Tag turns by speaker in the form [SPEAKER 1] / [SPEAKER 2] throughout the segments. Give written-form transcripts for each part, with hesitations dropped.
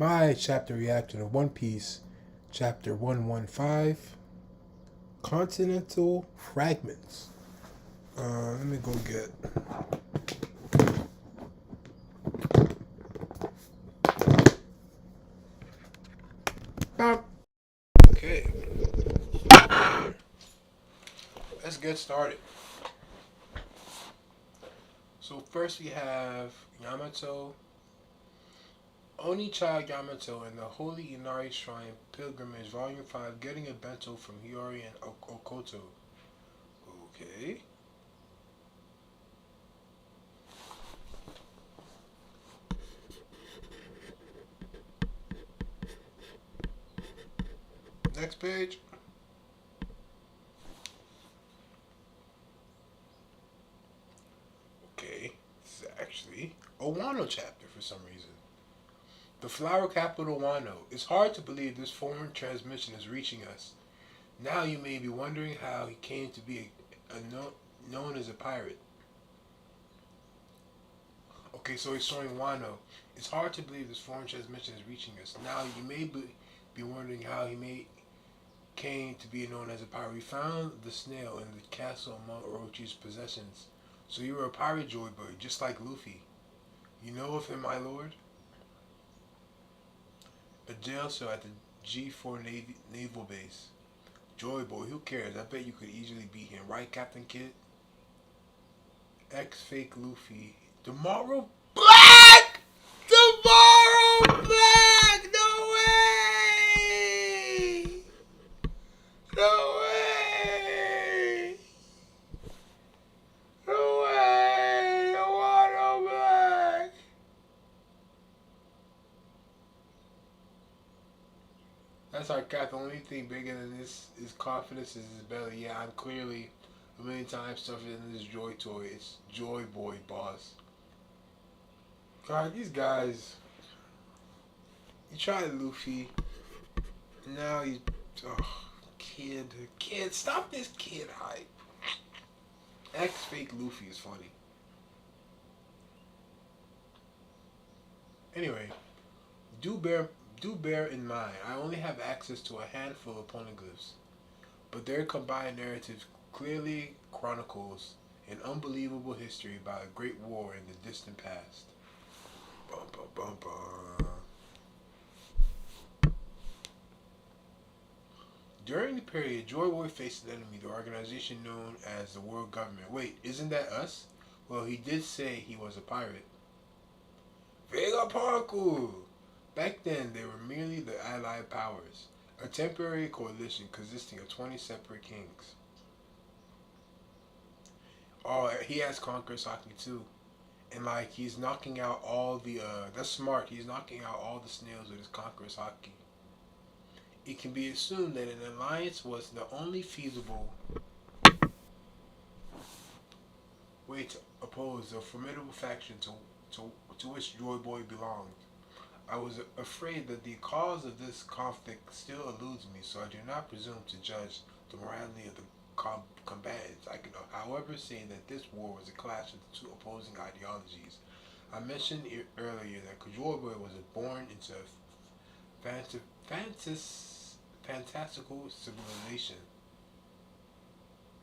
[SPEAKER 1] My chapter reaction to One Piece, chapter 115, Continental Fragments. Let me go get. Bop. Okay, let's get started. So first we have Yamato, Onichild Yamato and the Holy Inari Shrine Pilgrimage Volume 5 getting a bento from Hiyori and Okoto. Okay. Next page. Okay. This is actually a Wano chapter for some reason. The flower capital Wano. It's hard to believe this foreign transmission is reaching us. Now you may be wondering how he came to be known as a pirate. Okay, so he's showing Wano. It's hard to believe this foreign transmission is reaching us. Now you may be wondering how he came to be known as a pirate. We found the snail in the castle among Orochi's possessions. So you were a pirate, Joy Boy, just like Luffy. You know of him, my lord? A jail cell at the G4 naval base. Joy Boy, who cares? I bet you could easily beat him, right, Captain Kidd? X fake Luffy. Tomorrow Black! Tomorrow Black! No way! No way! No way! Tomorrow Black! That's our cat. The only thing bigger than this is confidence is his belly. Yeah, I'm clearly a million times tougher than this Joy Toy. It's Joy Boy, boss. God, these guys. You tried Luffy. Now he's. Oh, kid, stop this kid hype. X fake Luffy is funny. Anyway, do bear do bear in mind, I only have access to a handful of poneglyphs, but their combined narrative clearly chronicles an unbelievable history about a great war in the distant past. Bum, bum, bum, bum. During the period, Joy Boy faced an enemy, the organization known as the World Government. Wait, isn't that us? Well, he did say he was a pirate. Vegapunku! Back then, they were merely the Allied powers, a temporary coalition consisting of 20 separate kings. Oh, he has conquered Saki too. And like, he's knocking out all the, that's smart, he's knocking out all the snails with his conqueror's haki. It can be assumed that an alliance was the only feasible way to oppose the formidable faction to which Joy Boy belonged. I was afraid that the cause of this conflict still eludes me, so I do not presume to judge the morality of the combatants. I can, however, say that this war was a clash of two opposing ideologies. I mentioned earlier that Joy Boy was born into a fantastical civilization.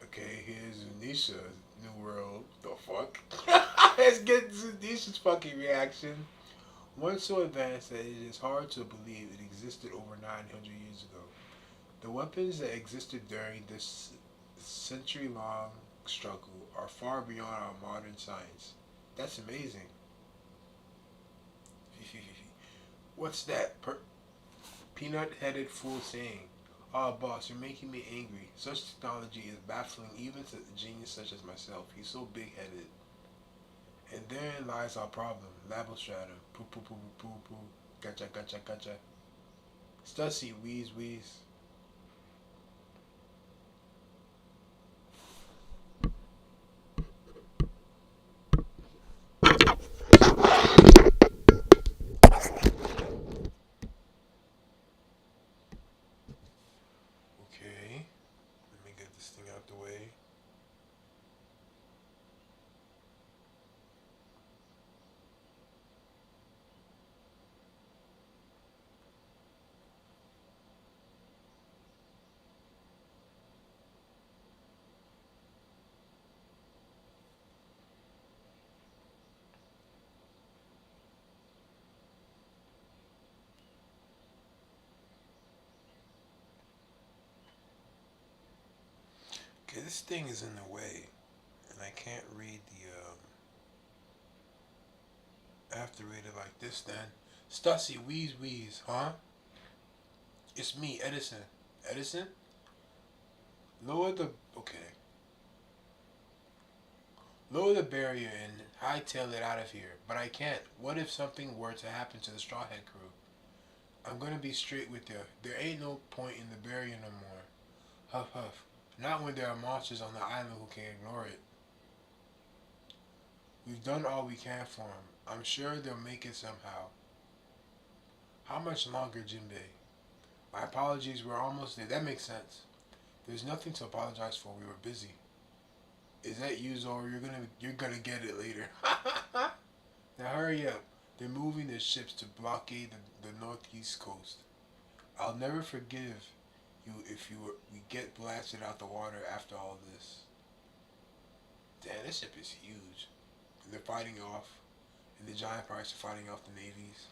[SPEAKER 1] Okay, here's Zunisha, New World. The fuck? Let's get Zunisha's fucking reaction. One so advanced that it is hard to believe it existed over 900 years ago. The weapons that existed during this century-long struggle are far beyond our modern science. That's amazing. What's that peanut-headed fool saying? Oh, boss, you're making me angry. Such technology is baffling even to a genius such as myself. He's so big-headed. And therein lies our problem. Labostrata. Poo poo poo poo poo poo. Gotcha gotcha gotcha. Stussy wheeze wheeze. Okay. Let me get this thing out the way. This thing is in the way, and I can't read the. I have to read it like this then. Stussy, wheeze, wheeze, huh? It's me, Edison. Edison? Lower the. Okay. Lower the barrier and hightail it out of here. But I can't. What if something were to happen to the Straw Hat crew? I'm gonna be straight with you. There ain't no point in the barrier no more. Huff huff. Not when there are monsters on the island who can ignore it. We've done all we can for them. I'm sure they'll make it somehow. How much longer, Jinbei? My apologies, we're almost there. That makes sense. There's nothing to apologize for. We were busy. Is that you, Zoro? You're gonna get it later. Now hurry up. They're moving their ships to blockade the northeast coast. I'll never forgive you if we get blasted out the water after all this. Damn, this ship is huge. And they're fighting off, and the giant pirates are fighting off the navies.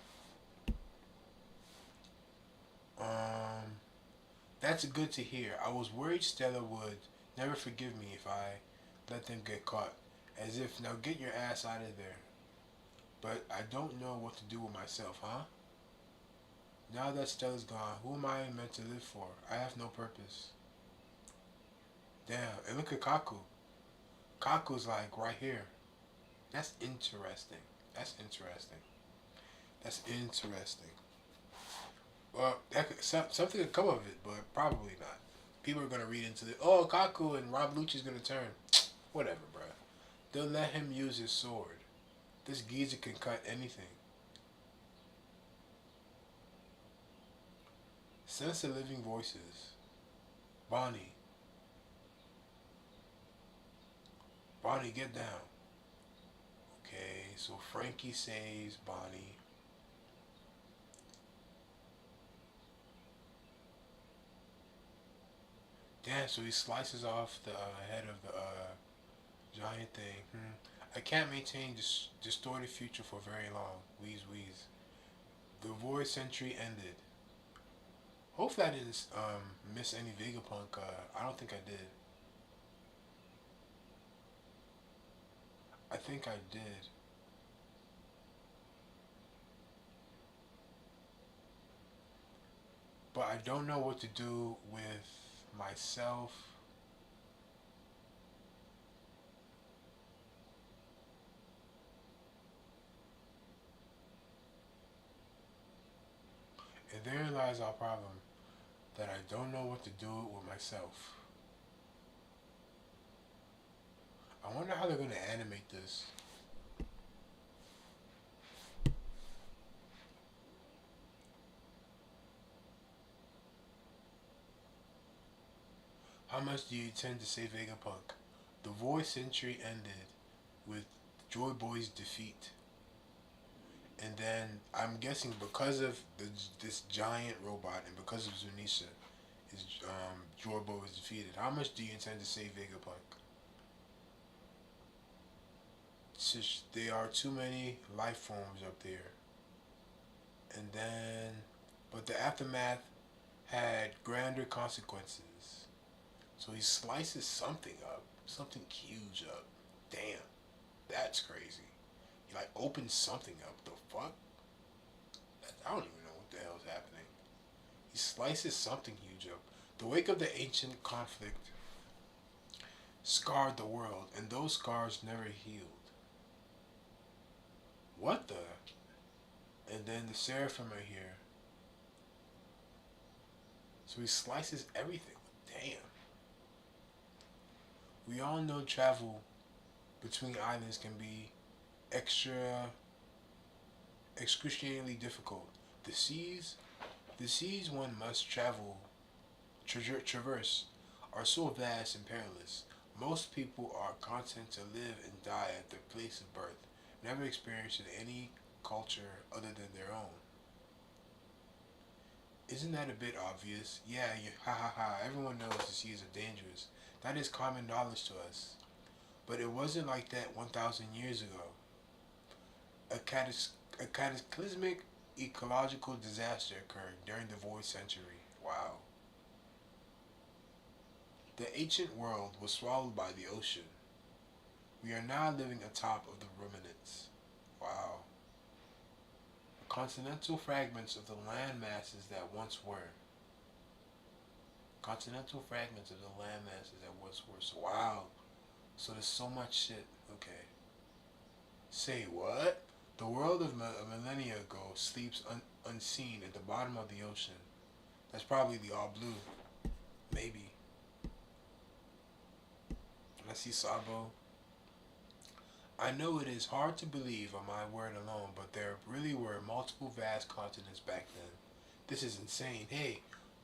[SPEAKER 1] That's good to hear. I was worried Stella would never forgive me if I let them get caught. As if, now get your ass out of there. But I don't know what to do with myself, huh? Now that Stella's gone, who am I meant to live for? I have no purpose. Damn, and look at Kaku. Kaku's like right here. That's interesting. That's interesting. That's interesting. Well, something could come of it, but probably not. People are gonna read into it. Oh, Kaku and Rob Lucci's gonna turn. Whatever, bruh. They'll let him use his sword. This geezer can cut anything. Sense the living voices. Bonnie. Bonnie, get down. Okay, so Frankie saves Bonnie. Damn, so he slices off the head of the giant thing. I can't maintain this distorted future for very long. Wheeze, wheeze. The void century ended. Hopefully I didn't miss any Vegapunk. I don't think I did. I think I did. But I don't know what to do with myself. And therein lies our problem. That I don't know what to do with myself. I wonder how they're going to animate this. How much do you intend to save Vegapunk? The Void Century ended with Joy Boy's defeat. And then I'm guessing because of this giant robot and because of Zunisha, Joy Boy was defeated. How much do you intend to save Vegapunk? There are too many life forms up there. And then, but the aftermath had grander consequences. So he slices something up, something huge up. Damn, that's crazy. He like opens something up. The fuck? I don't even know what the hell is happening. He slices something huge up. The wake of the ancient conflict scarred the world, and those scars never healed. What the? And then the Seraphim are here. So he slices everything. Damn. We all know travel between islands can be excruciatingly difficult. The seas one must traverse, are so vast and perilous. Most people are content to live and die at their place of birth, never experiencing any culture other than their own. Isn't that a bit obvious? Yeah, ha ha ha, everyone knows the seas are dangerous. That is common knowledge to us. But it wasn't like that 1,000 years ago. A cataclysmic ecological disaster occurred during the Void Century. Wow. The ancient world was swallowed by the ocean. We are now living atop of the ruminants. Wow. The continental fragments of the land masses that once were. Continental fragments of the land masses that once were. So, wow. So there's so much shit. Okay. Say what? The world of a millennia ago sleeps unseen at the bottom of the ocean. That's probably the all blue. Maybe. And I see Sabo. I know it is hard to believe on my word alone, but there really were multiple vast continents back then. This is insane. Hey,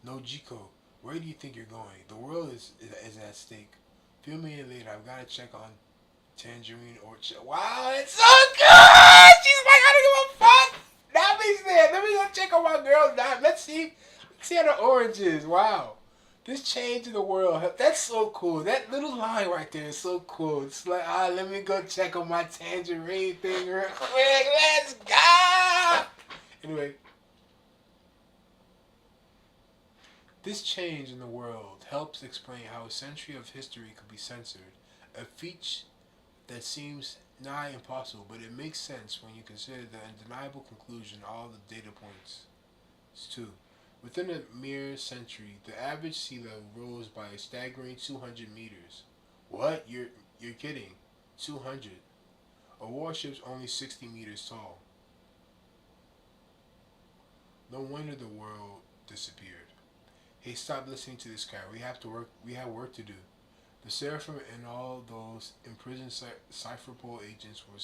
[SPEAKER 1] Nojiko, where do you think you're going? The world is at stake. Fill me in later. I've got to check on Tangerine Orchard. Wow, it's so good! She's like, I don't give a fuck! Nami's there. Let me go check on my girl Nami. Let's see how the orange is. Wow. This change in the world, that's so cool. That little line right there is so cool. It's like, let me go check on my tangerine thing real quick. Let's go! Anyway, this change in the world helps explain how a century of history could be censored. A feat that seems nigh impossible, but it makes sense when you consider the undeniable conclusion all the data points to. Within a mere century, the average sea level rose by a staggering 200 meters. What? You're kidding. 200. A warship's only 60 meters tall. No wonder the world disappeared. Hey, stop listening to this guy. We have work to do. The Seraphim and all those imprisoned Cypherpole agents were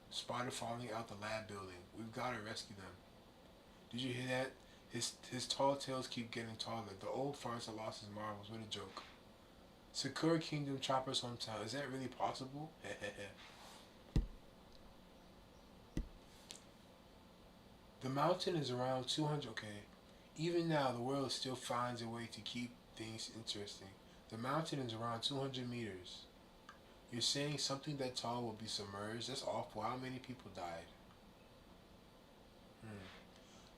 [SPEAKER 1] spotted falling out the lab building. We've got to rescue them. Did you hear that? His tall tales keep getting taller. The old farcer lost his marbles. What a joke. Sakura Kingdom, Chopper's hometown. Is that really possible? The mountain is around 200. Okay. Even now, the world still finds a way to keep things interesting. The mountain is around 200 meters. You're saying something that tall will be submerged? That's awful. How many people died?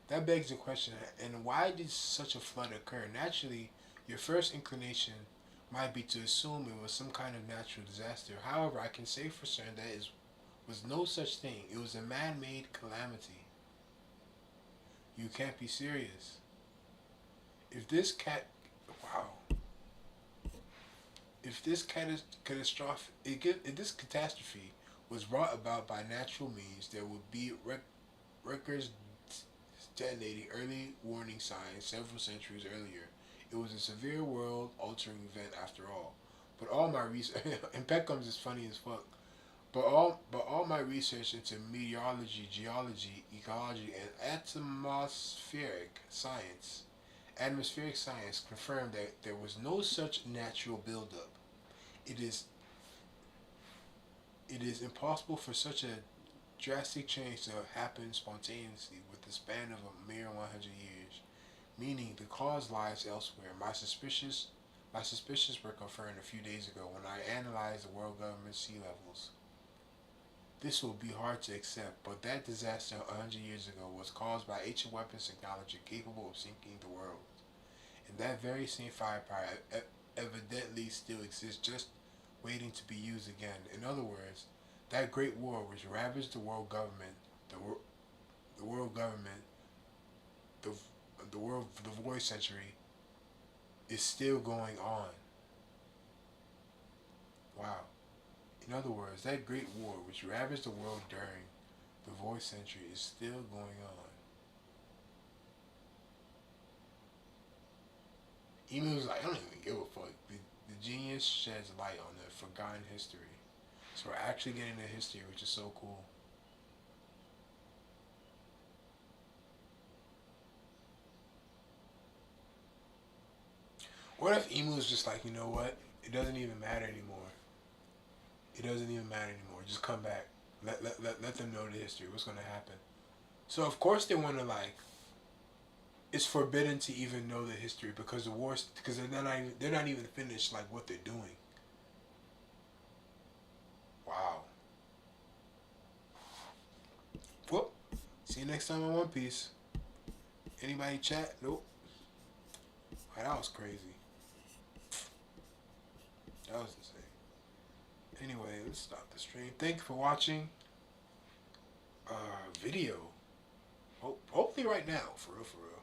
[SPEAKER 1] That begs the question, and why did such a flood occur? Naturally, your first inclination might be to assume it was some kind of natural disaster. However, I can say for certain that it was no such thing. It was a man-made calamity. You can't be serious. If this catastrophe was brought about by natural means, there would be records detonating early warning signs several centuries earlier. It was a severe world-altering event after all. But all my research and Peckham's is funny as fuck. But all my research into meteorology, geology, ecology, and atmospheric science confirmed that there was no such natural buildup. It is impossible for such a drastic change to happen spontaneously with the span of a mere 100 years, meaning the cause lies elsewhere. My suspicions were confirmed a few days ago when I analyzed the world government sea levels. This will be hard to accept, but that disaster 100 years ago was caused by ancient weapons technology capable of sinking the world. And that very same firepower evidently still exists, just waiting to be used again. In other words, that great war which ravaged the world government, the void century, is still going on. Wow. In other words, that great war which ravaged the world during the void century is still going on. Emu was like, I don't even give a fuck. The genius sheds light on the forgotten history. So we're actually getting the history, which is so cool. What if Emu is just like, you know what? It doesn't even matter anymore. It doesn't even matter anymore. Just come back. Let them know the history. What's going to happen? So of course they want to like. It's forbidden to even know the history because they're not even finished like what they're doing. Wow. Whoop. See you next time on One Piece. Anybody chat? Nope. Wow, that was crazy. That was insane. Anyway, let's stop the stream. Thank you for watching. Video. Hopefully right now, for real, for real.